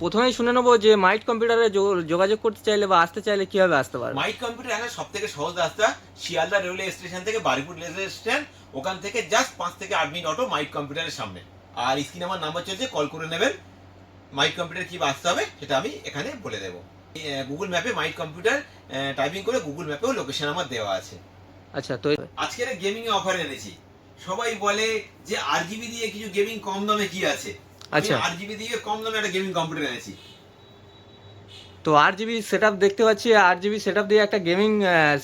প্রথমেই শুনে নেবো যে মাইট কম্পিউটারে যোগাযোগ করতে চাইলে বা আসতে চাইলে কিভাবে আসতে পারবে। মাইট কম্পিউটার আসার সব থেকে সহজ রাস্তা শিয়ালদা রেলওয়ে স্টেশন থেকে বারিপুর রেলওয়ে স্টেশন, ওখান থেকে জাস্ট 5 থেকে 8 মিনিট অটো মাইট কম্পিউটারের সামনে। আর স্ক্রিনে আমার নাম্বার চলছে, কল করে নেবেন। মাইট কম্পিউটার কি আসতে হবে সেটা আমি এখানে বলে দেবো। গুগল ম্যাপে মাইট কম্পিউটার টাইপিং করে গুগল ম্যাপেও লোকেশন আমার দেওয়া আছে। আচ্ছা, তো আজকের গেমিং অফার এনেছি। সবাই বলে যে আরজিবি দিয়ে কিছু গেমিং কম দামে কি আছে। আচ্ছা, আরজিবি দিয়ে কম দামে একটা গেমিং কম্পিউটার এনেছি। তো 8 জিবি সেট আপ দেখতে পাচ্ছি, 8 জিবি সেট আপ দিয়ে একটা গেমিং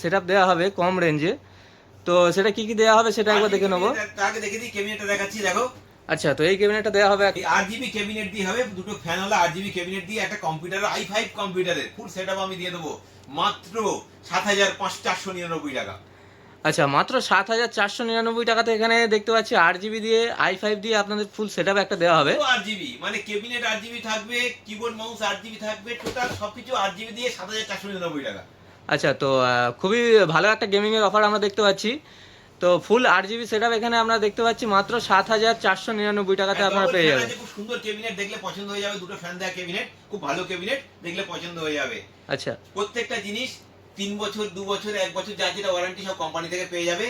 সেট আপ দেওয়া হবে কম রেঞ্জে। তো সেটা কি কি দেওয়া হবে সেটা একবার দেখে নেবো। তাকে দেখে দিই, ক্যাবিনেটটা দেখাচ্ছি, দেখো। আচ্ছা, তো এই ক্যাবিনেটটা দেওয়া হবে। এই আরজিবি ক্যাবিনেট দিয়ে হবে, দুটো ফ্যান হলো আরজিবি ক্যাবিনেট দিয়ে একটা কম্পিউটার i5 কম্পিউটারের ফুল সেটআপ আমি দিয়ে দেবো মাত্র 7,499 টাকা। আচ্ছা, মাত্র 7,499 টাকাতে এখানে দেখতে পাচ্ছি 8 জিবি দিয়ে i5 দিয়ে আপনাদের ফুল সেট আপ একটা দেওয়া হবে। আরজিবি মানে ক্যাবিনেট আরজিবি থাকবে, কিবোর্ড মাউস আরজিবি থাকবে, টোটাল সবকিছু আরজিবি দিয়ে 7,499 টাকা। আচ্ছা, তো খুবই ভালো একটা গেমিংয়ের অফার আমরা দেখতে পাচ্ছি। তো ফুল 8 জিবি সেট আপ এখানে আমরা দেখতে পাচ্ছি মাত্র 7,499 টাকাতে আপনারা পেয়ে যাবেন। খুব সুন্দর ক্যাবিনেট, দেখলে পছন্দ হয়ে যাবে। দুটো ফ্যান দেওয়া ক্যাবিনেট, খুব ভালো ক্যাবিনেট, দেখলে পছন্দ হয়ে যাবে। আচ্ছা, প্রত্যেকটা জিনিস 3 বছর 2 বছর 1 বছর যার যেটা ওয়ারেন্টি সব কোম্পানি থেকে পেয়ে যাবে।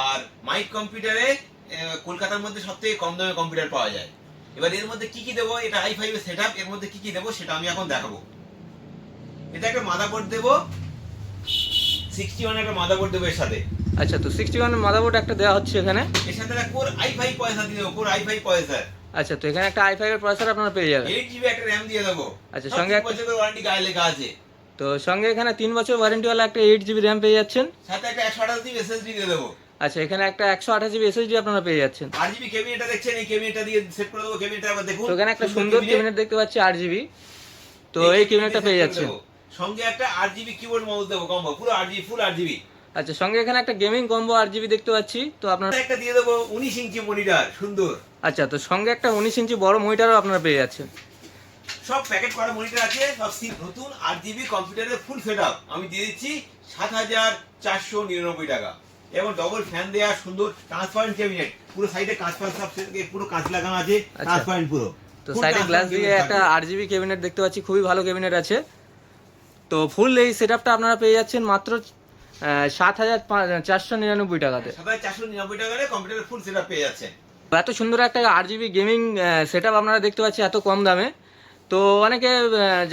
আর মাইট কম্পিউটারে কলকাতার মধ্যে সব থেকে কম দামে কম্পিউটার পাওয়া যায়। এবার এর মধ্যে কি কি দেবো, এটা i5 এর সেটআপ, এর মধ্যে কি কি দেবো সেটা আমি এখন দেখাবো। এটা একটা মাদারবোর্ড দেবো, 61 একটা মাদারবোর্ড দেবো এর সাথে। আচ্ছা, তো 61 মাদারবোর্ড একটা দেওয়া হচ্ছে এখানে। এর সাথে একটা কোর i5 প্রসেসর দিয়ে দেবো, কোর i5 প্রসেসর। আচ্ছা, তো এখানে একটা i5 এর প্রসেসর আপনারা পেয়ে যাবেন। 8 জিবি একটা RAM দিয়ে দেবো। আচ্ছা, সব সঙ্গে 3 একটা বছরের ওয়ারেন্টি গায়ে লেখা আছে। তো সঙ্গে এখানে 3 বছর ওয়ারেন্টিওয়ালা একটা 8 জিবি র্যাম পেয়ে যাচ্ছেন। সাথে একটা 128 জিবি SSD দিয়ে দেবো। আচ্ছা, এখানে একটা 128 জিবি এসএসডি আপনারা পেয়ে যাচ্ছেন। 8 জিবি ক্যাবিনেটটা দেখছেন, এই ক্যাবিনেটটা দিয়ে সেট করে দেবো। ক্যাবিনেটটা একবার দেখুন। তো এখানে একটা সুন্দর ক্যাবিনেট দেখতে পাচ্ছি 8 জিবি। তো এই ক্যাবিনেটটা পেয়ে যাচ্ছেন। সঙ্গে একটা 8 জিবি কিবোর্ড মাউস দেবো কম্বো, পুরো 8 জিবি, ফুল 8 জিবি। আচ্ছা, সঙ্গে এখানে একটা গেমিং কম্বো 8 জিবি দেখতে পাচ্ছি। তো আপনারা একটা দিয়ে দেবো 19 ইঞ্চি মনিটর, সুন্দর। আচ্ছা, তো সঙ্গে একটা 19 ইঞ্চি বড় মনিটরও আপনারা পেয়ে যাচ্ছেন। সব প্যাকেট করা মনিটর আছে, সব নতুন 8 জিবি কম্পিউটারের ফুল সেটআপ আমি দিয়ে দিচ্ছি 7,499 টাকা। এবং ডবল ফ্যান দেয়া, সুন্দর ট্রান্সপারেন্ট ক্যাবিনেট, পুরো সাইডে কাঁচ ফাঁচ সব পুরো কাঁচ লাগানো আছে, ট্রান্সপারেন্ট পুরো। তো সাইডে গ্লাস দিয়ে একটা 8 জিবি ক্যাবিনেট দেখতে পাচ্ছি, খুবই ভালো ক্যাবিনেট আছে। তো ফুল এই সেটআপটা আপনারা পেয়ে যাচ্ছেন মাত্র 7,499 টাকাতে। 7,499 টাকায় কম্পিউটারের ফুল সেটআপ পেয়ে যাচ্ছে। এত সুন্দর একটা 8 জিবি গেমিং সেটআপ আপনারা দেখতে পাচ্ছি এত কম দামে। তো অনেকে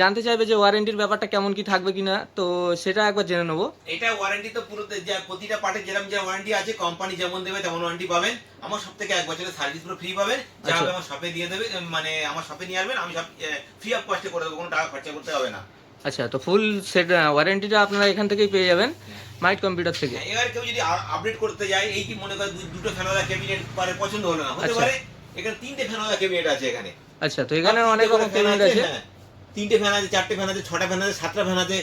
জানতে চাইবে যে ওয়ারেন্টির ব্যাপারটা কেমন কি থাকবে কিনা, তো সেটা একবার জেনে নেবো। এটা ওয়ারেন্টি তো পুরো প্রতিটা পার্টে যেরকম যে ওয়ারেন্টি আছে, কোম্পানি যেমন দেবে তেমন ওয়ারেন্টি পাবেন। আমার সব থেকে 1 বছরের সার্ভিস পুরো ফ্রি পাবেন। যা হবে আমার শপে দিয়ে দেবে, মানে আমার শপে নিয়ে আসবেন, আমি সব ফ্রি অফ কস্টে করে দেবো, কোনো টাকা খরচা করতে হবে না। আচ্ছা, তো ফুল সেট ওয়ারেন্টিটা আপনারা এখান থেকেই পেয়ে যাবেন মাইট কম্পিউটার থেকে। এবার কেউ যদি আপডেট করতে যায়, এই কি মনে করে দুটো ফ্যানওয়ালা ক্যাবিনেট পারে পছন্দ হলো না, হতে পারে এখানে 3টে ফ্যানওয়ালা ক্যাবিনেট আছে এখানে। আচ্ছা, তো এখানে অনেক রকম ক্যাবিনেট আছে। 3টে ফ্যান আছে, 4টে ফ্যান আছে, 6টা ফ্যান আছে, 7টা ফ্যান আছে,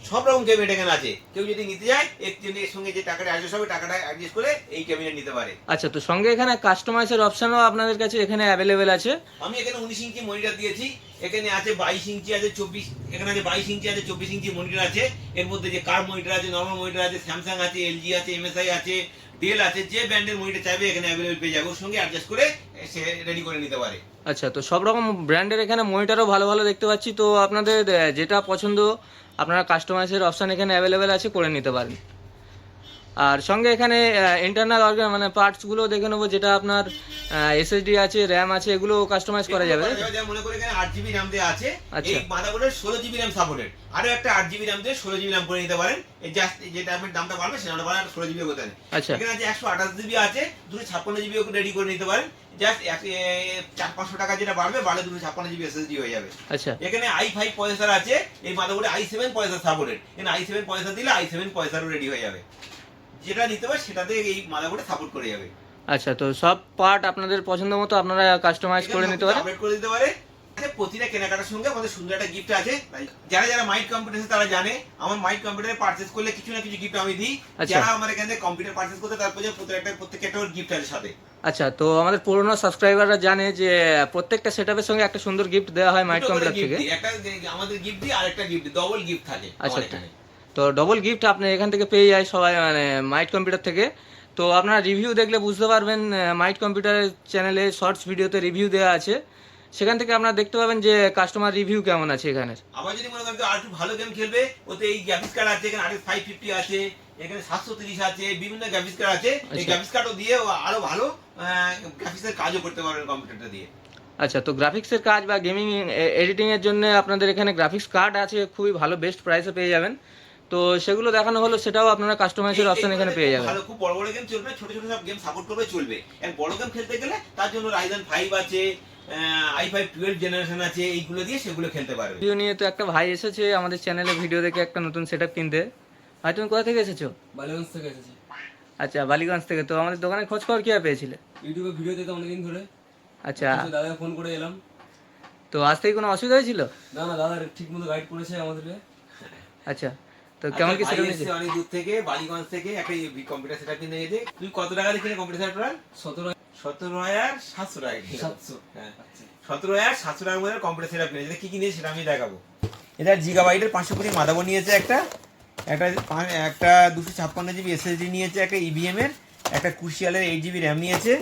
সব রকম ক্যাবিনেট এখানে আছে। কেউ যদি নিতে যায়, এর সঙ্গে যে টাকাটা অ্যাডজাস্ট হবে, টাকাটা অ্যাডজাস্ট করে এই ক্যাবিনেট নিতে পারে। আচ্ছা, তো সঙ্গে এখানে কাস্টমাইজের অপশনও আপনাদের কাছে এখানে অ্যাভেলেবেল আছে। আমি এখানে 19 ইঞ্চি মনিটর দিয়েছি, এখানে আছে 22 ইঞ্চি আছে, 24, এখানে আছে 22 ইঞ্চি আছে, 24 ইঞ্চি মনিটর আছে। এর মধ্যে যে কার মনিটর আছে, নরমাল মনিটর আছে, স্যামসাং আছে, এলজি আছে, এমএসআই আছে, ডেল আছে, যে ব্র্যান্ডের মনিটর চাইবে এখানে অ্যাভেলেবল পেয়ে যাবে। ওর সঙ্গে অ্যাডজাস্ট করে সে রেডি করে নিতে পারে। আচ্ছা, তো সব রকম ব্র্যান্ডের এখানে মনিটরও ভালো ভালো দেখতে পাচ্ছি। তো আপনাদের যেটা পছন্দ আপনারা কাস্টমাইজের অপশান এখানে অ্যাভেলেবেল আছে, করে নিতে পারেন। আর সঙ্গে এখানে ইন্টারনাল মানে পার্টসগুলো দেখে নেবো, যেটা আপনার এসএসডি আছে, র্যাম আছে, এগুলো কাস্টমাইজ করা যাবে। মনে করে এখানে 8 জিবি র্যাম দেওয়া আছে, এই মাদারবোর্ডের 16 জিবি র্যাম সাপোর্টেড। আরো একটা 8 জিবি র্যাম দিয়ে 16 জিবি র্যাম করে নিতে পারেন। এই জাস্ট যেটা আপনার দামটা বাড়বে সেটা বাড়বে, 16 জিবি করতে পারেন। আচ্ছা, এখানে আছে 128 জিবি আছে, 256 জিবি রেডি করে নিতে পারেন। জাস্ট 400-500 টাকা যেটা বাড়বে, বাড়লে 256 জিবি এসএসডি হয়ে যাবে। আচ্ছা, এখানে i5 প্রসেসর আছে, এই মাদারবোর্ডে i7 প্রসেসর সাপোর্টেড। এখানে i7 প্রসেসর দিলে i7 প্রসেসরও রেডি হয়ে যাবে। যেটা নিতে পারে সেটাতে এই মাদারবোর্ডে সাপোর্ট করে যাবে। আচ্ছা, তো সব পার্ট আপনাদের পছন্দ মতো আপনারা কাস্টমাইজ করে নিতে পারেন, আপডেট করে দিতে পারে। প্রতিটা কেনাকাটার সঙ্গে আমাদের সুন্দর একটা গিফট আছে। যারা যারা মাইট কম্পিউটার তারা জানে, আমার মাইট কম্পিউটারে পারচেজ করলে কিছু না কিছু গিফট আমি দিই। যারা আমার এখান থেকে কম্পিউটার পারচেজ করতে, তারপরে প্রত্যেকটা গিফট আছে সাথে। আচ্ছা, তো আমাদের পুরনো সাবস্ক্রাইবাররা জানে যে প্রত্যেকটা সেটআপের সঙ্গে একটা সুন্দর গিফট দেওয়া হয় মাইট কম্পিউটার থেকে। একটা আমাদের গিফট দিই, আরেকটা গিফট দিই, ডবল গিফট থাকে। আচ্ছা, তো ডবল গিফট আপনি এখান থেকে পেয়ে যায় সবাই, মানে মাইট কম্পিউটার থেকে। তো আপনারা রিভিউ দেখলে বুঝতে পারবেন, মাইট কম্পিউটারের চ্যানেলে শর্টস ভিডিওতে রিভিউ দেওয়া আছে। সেখান থেকে আপনারা দেখতে পাবেন যে কাস্টমার রিভিউ কেমন আছে এখানের। আবার যদি মনে করেন আর একটু ভালো গেম খেলবে, ওতে এই গ্রাফিক্স কার্ড আছে, এখানে RX 550 আছে, এখানে 730 আছে, বিভিন্ন গ্রাফিক্স কার্ড আছে। এই আচ্ছা। গ্রাফিক্স কার্ডও দিয়ে আরো ভালো গ্রাফিক্সের কাজও করতে পারবেন কম্পিউটারটা দিয়ে। আচ্ছা, তো গ্রাফিক্সের কাজ বা গেমিং এডিটিংয়ের জন্য আপনাদের এখানে গ্রাফিক্স কার্ড আছে, খুবই ভালো বেস্ট প্রাইসে পেয়ে যাবেন। তো সেগুলো দেখানো হলো, সেটাও আপনারা কাস্টমাইজের অপশন এখানে পেয়ে যাবেন। ভালো, খুব বড় বড় গেম চলবে, ছোট ছোট সব গেম সাপোর্ট করবে, চলবে। আর বড় গেম খেলতে গেলে তার জন্য Ryzen 5 আছে, i5 12 জেনারেশন আছে, এইগুলো দিয়ে সেগুলো খেলতে পারবে। ভিডিও নিয়ে তো একটা ভাই এসেছে আমাদের চ্যানেলে ভিডিও দেখে একটা নতুন সেটআপ কিনতে। ভাই তুমি কোথা থেকে এসেছো? বালিগঞ্জ থেকে এসেছি। আচ্ছা, বালিগঞ্জ থেকে। তো আমাদের দোকানে খোঁজ খবর কিভাবে পেয়েছিলে? ইউটিউবে ভিডিও দিতে অনেকদিন ধরে। আচ্ছা, দাদাকে ফোন করে এলাম। তো আজ থেকে কোনো অসুবিধা হয়েছিল? না না, দাদা ঠিক মতো গাইড করেছে আমাদেরকে। আচ্ছা, তো কেমন কি সেটআপ ভাই নিয়েছে? এসেছে অনেক দূর থেকে, বালিগঞ্জ থেকে একটা কম্পিউটার সেটআপ কিনে নিয়েছে। তুই কত টাকা দিয়ে কিনে কম্পিউটার সেটআপ? 17,700 টাকা। 17,700। হ্যাঁ, 17,700 টাকার মধ্যে কম্পিউটার সেটআপ কিনেছে। কি কিনেছে সেটা আমি দেখাবো। এটা জিগাবাইটের 520 মাদারবোর্ড নিয়েছে, একটা 256 জিবি এসএসডি নিয়েছে, একটা ইবিএম এর, একটা ক্রুশিয়ালের 8 জিবি র্যাম নিয়েছে,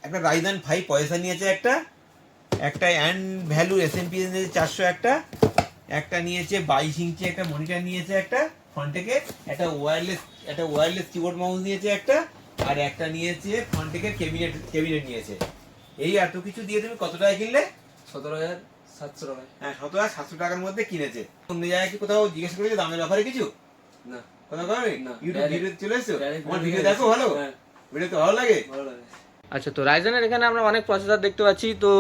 একটা Ryzen 5 প্রসেসর নিয়েছে, একটা অ্যান্ড ভ্যালু এসএমপি নিয়েছে 400, একটা নিয়েছে 22 ইঞ্চি একটা মনিটর নিয়েছে, একটা ফন্টেকের, একটা ওয়্যারলেস কিবোর্ড মাউস নিয়েছে, আর একটা নিয়েছে ফন্টেকের ক্যাবিনেট নিয়েছে। এই এত কিছু দিয়ে তুমি কত টাকা কিনলে? 17,700 টাকায়। হ্যাঁ, 17,700 টাকার মধ্যে কিনেছে। অন্য জায়গায় কি কোথাও জিজ্ঞেস করেছে দামের ব্যাপারে কিছু? না, কোথাও করে না। ইউটিউব ভিডিও চলে এসছো? Direct আমার video ভিডিও দেখো ভালো? হ্যাঁ, ভিডিও তো ভালো লাগে? ভালো লাগে। আচ্ছা, তো রাইজেনের এখানে আমরা অনেক প্রসেসর দেখতে পাচ্ছি। তো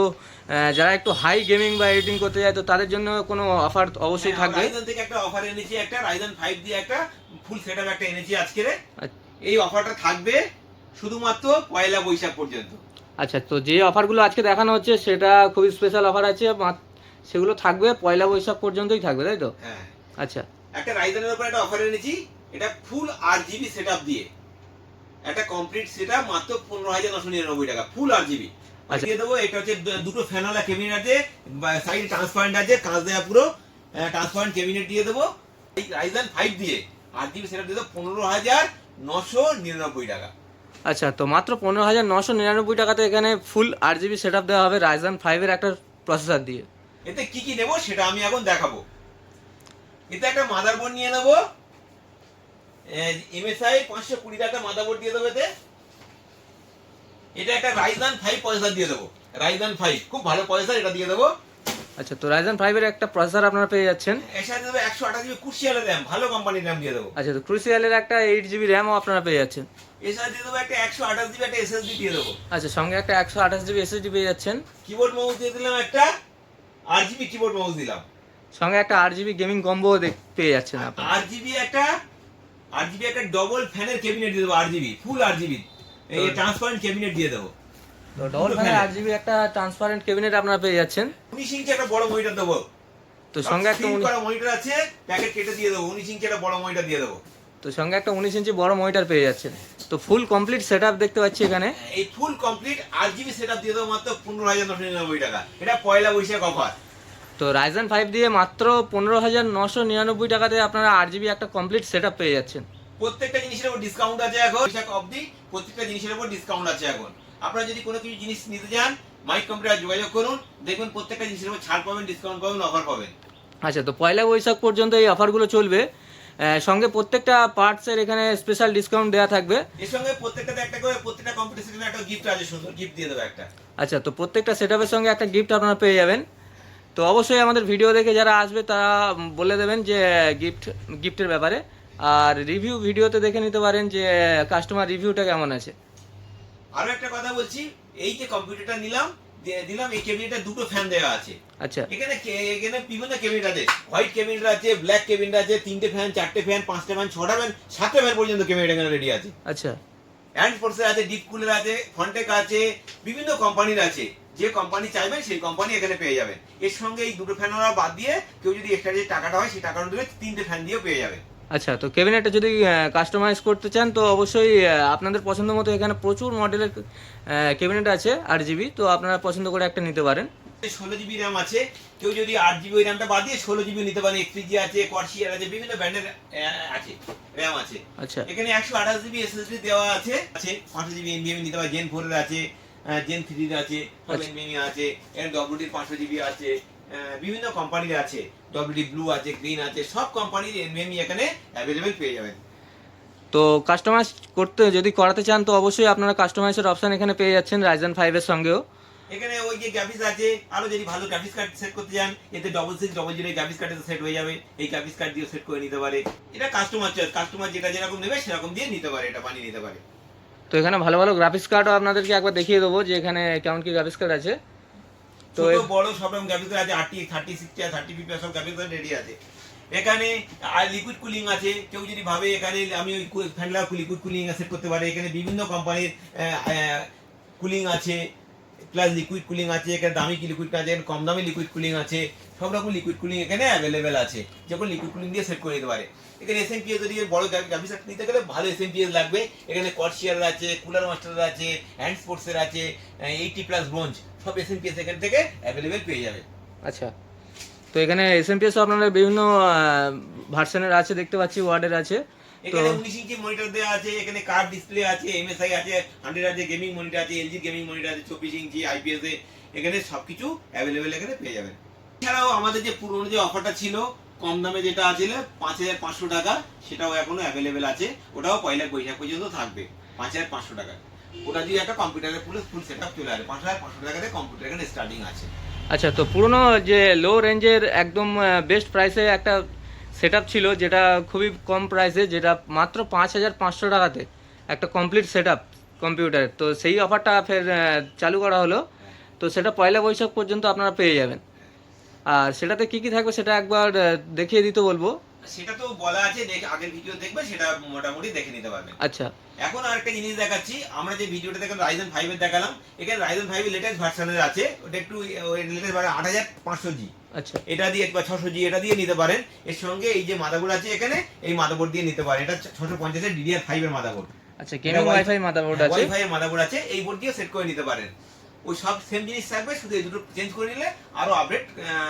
যারা একটু হাই গেমিং বা এডিটিং করতে যায়, তো তাদের জন্য কোনো অফার অবশ্যই হ্যাঁ, থাকবে। Ryzen থেকে একটা অফার এনেছি, একটা Ryzen 5 দিয়ে একটা ফুল সেটআপ একটা এনেছি আজকে। আচ্ছা। এই অফারটা থাকবে শুধুমাত্র পয়লা বৈশাখ পর্যন্ত। আচ্ছা, তো যে অফারগুলো আজকে দেখানো হচ্ছে সেটা খুবই স্পেশাল অফার আছে, সেগুলো থাকবে পয়লা বৈশাখ পর্যন্তই থাকবে, তাই তো? হ্যাঁ, আচ্ছা, একটা রাইজেনের উপর একটা অফার এনেছি, এটা ফুল 8GB সেটআপ দিয়ে একটা কমপ্লিট সেটআপ মাত্র 15,999 টাকা, ফুল 8GB আচ্ছা। দিয়ে দেবো। এটা হচ্ছে দুটো ফ্যানওয়ালা ক্যাবিনেট আছে, সাইড ট্রান্সপারেন্ট আছে, কাঁচ দেওয়া পুরো ট্রান্সপারেন্ট ক্যাবিনেট দিয়ে দেবো। এই Ryzen 5 দিয়ে 8GB সেটআপ দিয়ে দেবো 15,999 টাকা। আচ্ছা, তো মাত্র 15,999 টাকাতে এখানে ফুল 8GB সেটআপ দেওয়া হবে Ryzen 5 এর একটা প্রসেসর দিয়ে। এতে কি কি নেবো সেটা আমি এখন দেখাবো। এতে একটা মাদারবোর্ড নিয়ে নেবো, MSI 520 টাকা মাদারবোর্ড দিয়ে দেবো এতে। এটা একটা Ryzen 5 প্রসেসর দিয়ে দেবো, Ryzen 5 খুব ভালো প্রসেসর, এটা দিয়ে দেবো। আচ্ছা, তো Ryzen 5 এর একটা প্রসেসর আপনারা পেয়ে যাচ্ছেন। এর সাথে দেবো 128GB ক্রুশিয়ালের র্যাম, ভালো কোম্পানির র্যাম দিয়ে দেবো। আচ্ছা, তো ক্রুশিয়ালের একটা 8GB র্যামও আপনারা পেয়ে যাচ্ছেন। এর সাথে দিয়ে দেবো একটা 128GB একটা SSD দিয়ে দেবো। আচ্ছা, সঙ্গে একটা 128GB SSD পেয়ে যাচ্ছেন। কিবোর্ড মাউস দিয়ে দিলাম, একটা 8GB কিবোর্ড মাউস দিলাম। সঙ্গে একটা 8GB গেমিং কম্বো পেয়ে যাচ্ছেন আপনারা। 8GB একটা ডবল ফ্যানের ক্যাবিনেট দিয়ে দেবো, 8GB ফুল 8GB এই ট্রান্সপারেন্ট ক্যাবিনেট দিয়ে দেবো। তো ডবল ফ্যানের 8GB একটা ট্রান্সপারেন্ট ক্যাবিনেট আপনারা পেয়ে যাচ্ছেন। 19 ইঞ্চি একটা বড় মনিটর দেবো। তো সঙ্গে একটা মনিটর আছে, প্যাকেট কেটে দিয়ে দেবো, 19 ইঞ্চি একটা বড় মনিটর দিয়ে দেবো। তো সঙ্গে একটা 19 ইঞ্চি বড় মনিটর পেয়ে যাচ্ছেন। তো ফুল কমপ্লিট সেটআপ দেখতে পাচ্ছি এখানে। এই ফুল কমপ্লিট 8GB সেটআপ দিয়ে দেবো মাত্র 15,999 টাকা। এটা পয়লা বৈশাখ অফার। তো Ryzen 5 দিয়ে মাত্র 15,999 টাকাতে আপনারা 8GB একটা কমপ্লিট সেটআপ পেয়ে যাচ্ছেন। প্রত্যেকটা জিনিসের উপর ডিসকাউন্ট আছে এখন, বৈশাখ অবধি প্রত্যেকটা জিনিসের উপর ডিসকাউন্ট আছে এখন। আপনারা যদি কোনো কিছু জিনিস নিতে চান, মাইক কম্পিউটার যোগাযোগ করুন, দেখবেন প্রত্যেকটা জিনিসের উপর ছাড় পাবেন, ডিসকাউন্ট পাবেন, অফার পাবেন। আচ্ছা, তো পয়লা বৈশাখ পর্যন্ত এই অফারগুলো চলবে। সঙ্গে প্রত্যেকটা পার্টসের এখানে স্পেশাল ডিসকাউন্ট দেওয়া থাকবে। এর সঙ্গে প্রত্যেকটাতে একটা করে, প্রত্যেকটা কম্পিউটার সেখানে একটা গিফট আছে, সুন্দর গিফট দিয়ে দেবো একটা। আচ্ছা, তো প্রত্যেকটা সেটআপের সঙ্গে একটা গিফট আপনারা পেয়ে যাবেন। তো অবশ্যই আমাদের ভিডিও দেখে যারা আসবে তারা বলে দেবেন যে গিফটের ব্যাপারে। আর রিভিউ ভিডিওতে দেখে নিতে পারেন যে কাস্টমার রিভিউটা কেমন আছে। আরো একটা কথা বলছি, এই যে কম্পিউটারটা দিলাম এই ক্যাবিনেটে দুটো ফ্যান দেওয়া আছে। আচ্ছা, এখানে বিভিন্ন ক্যাবিনেট আছে, হোয়াইট ক্যাবিনেট আছে, ব্ল্যাক ক্যাবিনেট আছে, 3টে ফ্যান, 4টে ফ্যান, 5টে ফ্যান, 6টা ফ্যান, 7টে ফ্যান পর্যন্ত ক্যাবিনেট এখানে রেডি আছে। আচ্ছা, হ্যান্ড ফোর্সের আছে, ডিপ কুলার আছে, ফন্টেক আছে, বিভিন্ন কোম্পানির আছে। যে কোম্পানি চাইবেন সেই কোম্পানি এখানে পেয়ে যাবেন। এর সঙ্গে এই দুটো ফ্যান ওরা বাদ দিয়ে কেউ যদি এক্সট্রা যে টাকাটা হয় সেই টাকাটা দিলে 3টে ফ্যান দিয়েও পেয়ে যাবে। আচ্ছা, তো ক্যাবিনেটটা যদি কাস্টমাইজ করতে চান তো অবশ্যই আপনাদের পছন্দ মতো এখানে প্রচুর মডেলের ক্যাবিনেট আছে 8GB, তো আপনারা পছন্দ করে একটা নিতে পারেন। 16GB র্যাম আছে, কেউ যদি 8GB ওই র্যামটা বাদ দিয়ে 16GB নিতে পারেন। XPG আছে, কর্সিয়ার আছে, বিভিন্ন ব্র্যান্ডের আছে র্যাম আছে। আচ্ছা, এখানে 128GB SSD দেওয়া আছে, 5GB NVMe নিতে পারেন, Gen 4 এর আছে, জেন 3 আছে, সব আচ্ছা। এনভিএমই আছে, এর ডব্লিউডি 500 জিবি আছে, বিভিন্ন কোম্পানির আছে, ডব্লিউডি ব্লু আছে, গ্রিন আছে, সব কোম্পানির এনভিএমই এখানে অ্যাভেলেবেল পেয়ে যাবেন। তো কাস্টমাইজ করতে যদি করাতে চান তো অবশ্যই আপনারা কাস্টমাইজের অপশন এখানে পেয়ে যাচ্ছেন রাইজেন 5 এর সঙ্গেও। এখানে ওই যে গ্রাফিক্স আছে, আরো যদি ভালো গ্রাফিক্স কার্ড সেট করতে চান, এতে 6600 গ্রাফিক্স কার্ডে সেট হয়ে যাবে, এই গ্রাফিক্স কার্ড দিয়ে সেট করে নিতে পারে। এটা কাস্টমার চয়েস, কাস্টমার যেটা যেরকম নেবে সেরকম দিয়ে নিতে পারে, এটা বানিয়ে নিতে পারে। তো এখানে ভালো ভালো গ্রাফিক্স কার্ডও আপনাদেরকে একবার দেখিয়ে দেবো যে এখানে কেমন কি গ্রাফিক্স কার্ড আছে। তো ছোট বড় সব রকম গ্রাফিক্স কার্ড আছে, 30, 60, 30 সব গ্রাফিক্স কার্ড রেডি আছে। এখানে আর লিকুইড কুলিং আছে, কেউ যদি ভাবে এখানে আমি ওই ফ্যানলা লিকুইড কুলিং সেট করতে পারে, এখানে বিভিন্ন কোম্পানির কুলিং আছে, প্লাস লিকুইড কুলিং আছে, এখানে দামি কি লিকুইড আছে, এখানে কম দামি লিকুইড কুলিং আছে, সব রকম লিকুইড কুলিং এখানে অ্যাভেলেবেল আছে, যখন লিকুইড কুলিং দিয়ে সেট করে নিতে পারে। এখানে এসএমপিএস যদি বড় গ্রাফিক্স কার্ড নিতে গেলে ভালো এসএমপিএস লাগবে, এখানে কর্সিয়ার আছে, কুলার মাস্টার আছে, হ্যান্ড স্পোর্টসের আছে, 80+ ব্রোঞ্জ, সব এসএমপিএস এখান থেকে অ্যাভেলেবেল পেয়ে যাবে। আচ্ছা, তো এখানে এসএমপিএস আপনারা বিভিন্ন ভার্সনের আছে দেখতে পাচ্ছি, ওয়ার্ডের আছে। তো এখানে 19 ইঞ্চি মনিটর দেওয়া আছে, এখানে কার্ড ডিসপ্লে আছে, এমএসআই আছে, 100 আছে, গেমিং মনিটর আছে, এলজি গেমিং মনিটর আছে, 24 ইঞ্চি আইপিএস এ, এখানে সবকিছু অ্যাভেলেবেল এখানে পেয়ে যাবেন। এছাড়াও আমাদের যে পুরনো যে অফারটা ছিল কম দামে যেটা আছে 5500 টাকা, সেটাও এখনো অ্যাভেলেবেল আছে, ওটাও পয়লা বৈশাখ পর্যন্ত থাকবে 5500 টাকা। ওটা দিয়ে একটা কম্পিউটারের ফুল সেটআপ চলে আসে, 5500 টাকাতে কম্পিউটার এখানে স্টার্টিং আছে। আচ্ছা, তো পুরনো যে লো রেঞ্জের একদম বেস্ট প্রাইসে একটা সেটআপ ছিল, যেটা খুবই কম প্রাইসে, যেটা মাত্র 5500 টাকাতে একটা কমপ্লিট সেটআপ কম্পিউটারের, তো সেই অফারটা ফের চালু করা হলো। তো সেটা পয়লা বৈশাখ পর্যন্ত আপনারা পেয়ে যাবেন। আর সেটাতে কি কি থাকবে সেটা একবার দেখিয়ে দিতে বলবো। সেটা তো বলা আছে, আগের ভিডিও দেখবে, সেটা মোটামুটি দেখে নিতে পারবেন। আচ্ছা, এখন আরেকটা জিনিস দেখাচ্ছি, আমরা যে ভিডিওটা দেখলাম রাইজেন 5 এর দেখালাম, এখানে রাইজেন 5 এর লেটেস্ট ভার্সনের আছে, ওটা একটু লেটেস্ট ভার্সন 8500G, আচ্ছা, এটা দিয়ে বা 600G এটা দিয়ে নিতে পারেন। এর সঙ্গে এই যে মাদারবোর্ড আছে এখানে, এই মাদারবোর্ড দিয়ে নিতে পারেন, এটা 650 এর DDR5 এর মাদারবোর্ড। আচ্ছা, গেমিং ওয়াইফাই মাদারবোর্ড আছে, ওয়াইফাই এর মাদারবোর্ড আছে, এই বোর্ড দিয়ে সেট করে নিতে পারেন। ওই সব সেম জিনিস থাকবে, শুধু এই দুটো চেঞ্জ করে নিলে আরো আপডেট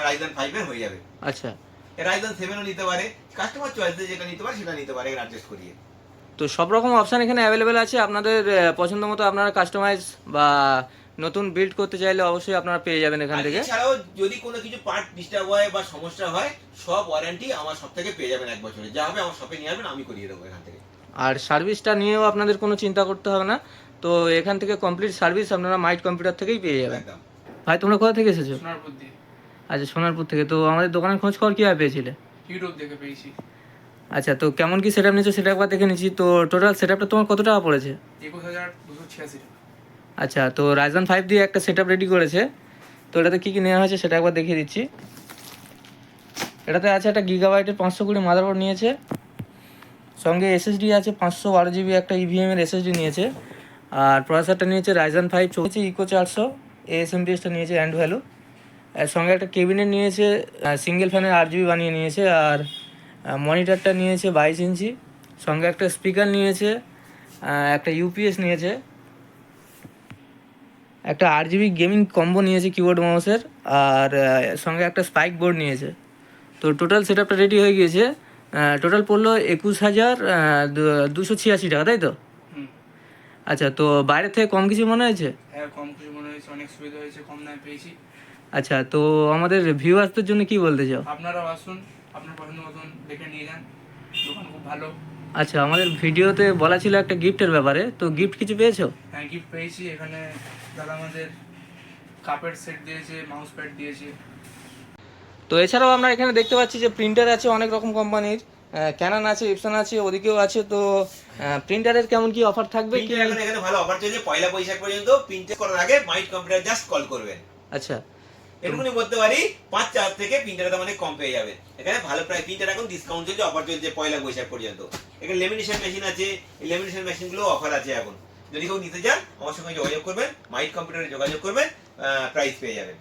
রাইজেন 5 এর হয়ে যাবে। আচ্ছা। রাইজেন 7 ও নিতে পারে, কাস্টমার চয়েস যেটা নিতে পারে সেটা নিতে পারে, অ্যাডজাস্ট করিয়ে। তো সব রকম অপশান এখানে অ্যাভেলেবেল আছে, আপনাদের পছন্দ মতো আপনারা কাস্টমাইজ বা নতুন বিল্ড করতে চাইলে অবশ্যই আপনারা পেয়ে যাবেন এখান থেকে। এছাড়াও যদি কোনো কিছু পার্ট ডিস্টার্ব হয় বা সমস্যা হয়, সব ওয়ারেন্টি আমার সব থেকে পেয়ে যাবেন 1 বছরে, যা হবে আমার শপে নিয়ে আসবেন, আমি করিয়ে দেবো এখান থেকে। আর সার্ভিসটা নিয়েও আপনাদের কোনো চিন্তা করতে হবে না, তো এখান থেকে কমপ্লিট সার্ভিস আপনারা মাইট কম্পিউটার থেকেই পেয়ে যাবেন। একদম। ভাই, তোমরা কোথা থেকে এসেছো? সোনারপুর দিয়ে। আচ্ছা, সোনারপুর থেকে। তো আমাদের দোকানের খোঁজ খবর কীভাবে পেয়েছিলে? ইউটিউব দেখে পেয়েছি। আচ্ছা, তো কেমন কি সেটআপ নিচ্ছ সেটা একবার দেখে নিচ্ছি। তো টোটাল সেটআপটা তোমার কত টাকা পড়েছে? 21286 টাকা। আচ্ছা, তো রাইজেন 5 দিয়ে একটা সেটআপ রেডি করেছে, তো এটাতে কী কী নেওয়া হয়েছে সেটা একবার দেখিয়ে দিচ্ছি। এটাতে আছে একটা গিগাবাইটের 520 মাদারবোর্ড নিয়েছে, সঙ্গে এসএসডি আছে 512 GB একটা ইভিএম এর এসএসডি নিয়েছে, আর প্রসেসরটা নিয়েছে রাইজেন 5 চলছে ইকো 400, এএসএমপিএসটা নিয়েছে অ্যান্ড ভ্যালু, এর সঙ্গে একটা কেবিনেট নিয়েছে, সিঙ্গেল ফ্যানের 8GB বানিয়ে নিয়েছে, আর মনিটরটা নিয়েছে 22 ইঞ্চি, সঙ্গে একটা স্পিকার নিয়েছে, একটা ইউপিএস নিয়েছে, একটা 8GB গেমিং কম্বো নিয়েছে কিবোর্ড মাউসের, আর সঙ্গে একটা স্পাইক বোর্ড নিয়েছে। তো টোটাল সেটআপটা রেডি হয়ে গিয়েছে, টোটাল পড়লো 21286 টাকা, তাই তো? হুম। আচ্ছা, তো বাইরের থেকে কম কিছু মনে হয়েছে? হ্যাঁ, কম কিছু মনে হয়েছে, অনেক সুবিধা হয়েছে, কম দামে পেয়েছি। আচ্ছা, তো আমাদের ভিউয়ার্সদের জন্য কি বলতে চাও? আপনারাও আসুন, আপনার পছন্দ মতন দেখে নিয়ে যান, দোকান খুব ভালো। আচ্ছা, আমাদের ভিডিওতে বলা ছিল একটা গিফটের ব্যাপারে, তো গিফট কিছু পেয়েছো? হ্যাঁ, গিফট পেয়েছি। এখানে দাদা আমাদের কাপের সেট দিয়েছে, মাউস প্যাড দিয়েছে। তো এছাড়াও আমরা এখানে দেখতে পাচ্ছি যে প্রিন্টার আছে অনেক রকম কোম্পানির, ক্যানন আছে, ইপসন আছে, ওদিকেও আছে। তো প্রিন্টারের কেমন কি অফার থাকবে কি? প্রিন্টার এখন এখানে ভালো অফার চলছে, পয়লা বৈশাখ পর্যন্ত। প্রিন্ট করার আগে মাইট কম্পিউটার জাস্ট কল করবেন। আচ্ছা, এটুকুনি বলতে পারি, 5-4 থেকে প্রিন্টারের দাম অনেক কম পেয়ে যাবে এখানে। ভালো প্রায় প্রিন্টার এখন ডিসকাউন্ট চলছে, অফার চলছে পয়লা বৈশাখ পর্যন্ত। এখানে লেমিনেশন মেশিন আছে, এই লেমিনেশন মেশিনগুলো অফার আছে এখন। যদি কেউ নিতে চান আমার সঙ্গে যোগাযোগ করবেন, মাইট কম্পিউটারে যোগাযোগ করবেন, প্রাইস পেয়ে যাবেন।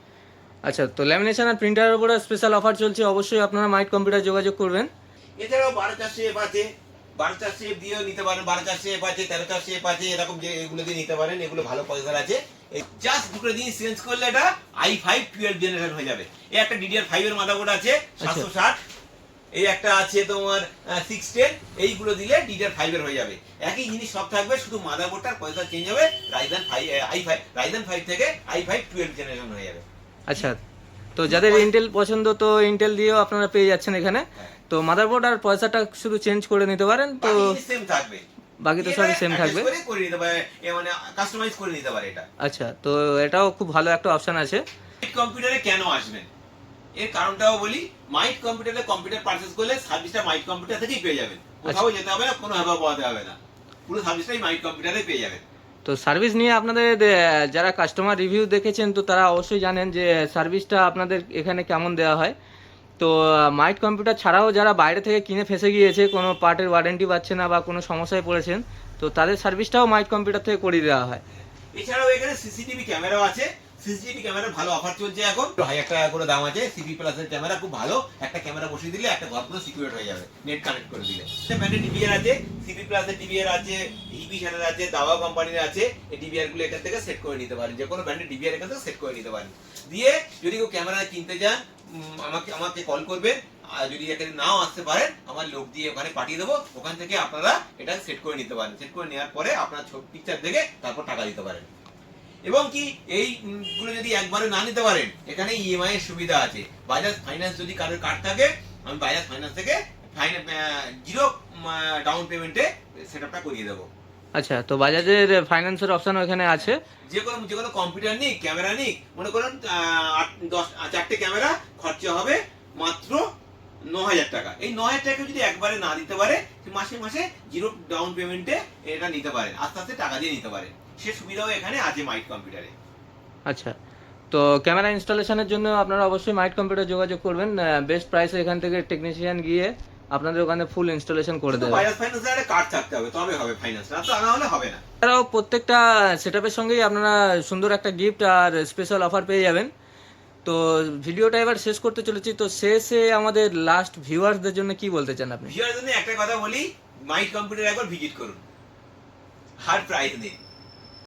আচ্ছা, তো ল্যামিনেশন আর প্রিন্টারের উপরে স্পেশাল অফার চলছে, অবশ্যই আপনারা মাইট কম্পিউটার যোগাযোগ করবেন। এছাড়াও 12400 এফ আছে, 12400 এফ দিয়েও নিতে পারেন, 12400 এফ আছে, 13400 এফ আছে, এরকম যে এগুলো দিয়ে নিতে পারেন। এগুলো ভালো প্রসেসর আছে, জাস্ট দুটো জিনিস চেঞ্জ করলে এটা i5 12 জেনারেশন হয়ে যাবে। এই একটা DDR5 এর মাদারবোর্ড আছে 760, এই একটা আছে তোমার 610, এইগুলো দিলে DDR5 এর হয়ে যাবে। একই জিনিস সব থাকবে, শুধু মাদারবোর্ডটার পয়সা চেঞ্জ হবে, রাইজেন 5 থেকে i5 12 জেনারেশন হয়ে যাবে। আচ্ছা, তো যাদের ইন্টেল পছন্দ তো ইন্টেল দিয়েও আপনারা পেয়ে যাচ্ছেন এখানে। তো মাদারবোর্ড আর পয়সাটা শুধু চেঞ্জ করে নিতে পারেন, তো বাকি সেম থাকবে, বাকি তো সবই সেম থাকবে। করে নিতে পারে, মানে কাস্টমাইজ করে নিতে পারে এটা। আচ্ছা, তো এটাও খুব ভালো একটা অপশন আছে। মাইট কম্পিউটারে কেন আসবেন এর কারণটাও বলি। মাইট কম্পিউটারে কম্পিউটার পারচেজ করলে সার্ভিসটা মাইট কম্পিউটার থেকেই পেয়ে যাবেন, কোথাও যেতে হবে না, কোনো হেবা পাওয়াতে হবে না, পুরো সার্ভিসটাই মাইট কম্পিউটারে পেয়ে যাবেন। তো সার্ভিস নিয়ে আপনাদের যারা কাস্টমার রিভিউ দেখেছেন তো তারা অবশ্যই জানেন যে সার্ভিসটা আপনাদের এখানে কেমন দেওয়া হয়। তো মাইট কম্পিউটার ছাড়াও যারা বাইরে থেকে কিনে ফেসে গিয়েছে, কোনো পার্টের ওয়ারেন্টি পাচ্ছে না বা কোনো সমস্যায় পড়েছেন, তো তাদের সার্ভিসটাও মাইট কম্পিউটার থেকে করিয়ে দেওয়া হয়। এছাড়াও এখানে সিসিটিভি ক্যামেরাও আছে। সিসিটিভি ক্যামেরার ভালো অফার চলছে এখন, 1000 টাকা করে দাম আছে। সিপি প্লাস এর ক্যামেরা খুব ভালো, একটা ক্যামেরা বসিয়ে দিলে একটা ঘর পুরো সিকিউর হয়ে যাবে, নেট কানেক্ট করে দিলে। ব্র্যান্ডের ডিভিআর আছে, সিপি প্লাস এর ডিভিআর আছে, ইপি চ্যানেল আছে, দাওয়া কোম্পানির আছে। এই ডিভিআর গুলো এখান থেকে সেট করে নিতে পারেন, যে কোনো ব্র্যান্ডের ডিভিআর এখান থেকে সেট করে নিতে পারেন। দিয়ে যদি কেউ ক্যামেরা কিনতে চান আমাকে কল করবে, আর যদি এখানে নাও আসতে পারেন আমার লোক দিয়ে ওখানে পাঠিয়ে দেবো, ওখান থেকে আপনারা এটা সেট করে নিতে পারেন। সেট করে নেওয়ার পরে আপনার পিকচার দেখে তারপর টাকা দিতে পারেন। এবং কি এই গুলো যদি একবারে না নিতে পারেন, এখানে ইএমআই এর সুবিধা আছে। বাজাজ ফাইন্যান্স যদি কারোর কার্ড থাকে, আমি বাজাজ ফাইন্যান্স থেকে 0 ডাউন পেমেন্টে সেটআপটা করিয়ে দেবো। আচ্ছা, তো বাজাজের ফাইন্যান্সের অপশন ওখানে আছে। যে কোনো কম্পিউটার নিক, ক্যামেরা নিক, মনে করুন 4টে ক্যামেরা খরচা হবে মাত্র 9000 টাকা। এই 9000 টাকা যদি একবারে না দিতে পারে, মাসে মাসে 0 ডাউন পেমেন্টে এটা নিতে পারেন, আস্তে আস্তে টাকা দিয়ে নিতে পারেন। সে সুবিধাও এখানে আছে মাইট কম্পিউটারে। আচ্ছা, তো ক্যামেরা ইনস্টলেশনের জন্য আপনারা অবশ্যই মাইট কম্পিউটার যোগাযোগ করবেন। বেস্ট প্রাইসে এখান থেকে টেকনিশিয়ান গিয়ে আপনাদের ওখানে ফুল ইনস্টলেশন করে দেবে। বাজাজ ফাইন্যান্সের একটা কার্ড থাকতে হবে, তবে হবে ফাইন্যান্স, না তো না হলে হবে না। এছাড়াও প্রত্যেকটা সেটআপের সঙ্গেই আপনারা সুন্দর একটা গিফট আর স্পেশাল অফার পেয়ে যাবেন। তো ভিডিওটা এবার শেষ করতে চলেছি, তো শেষে আমাদের লাস্ট ভিউয়ার্সদের জন্য কি বলতে চান আপনি? ভিউয়ারদের জন্য একটা কথা বলি, মাইট কম্পিউটার একবার ভিজিট করুন, হার প্রাইস নেই।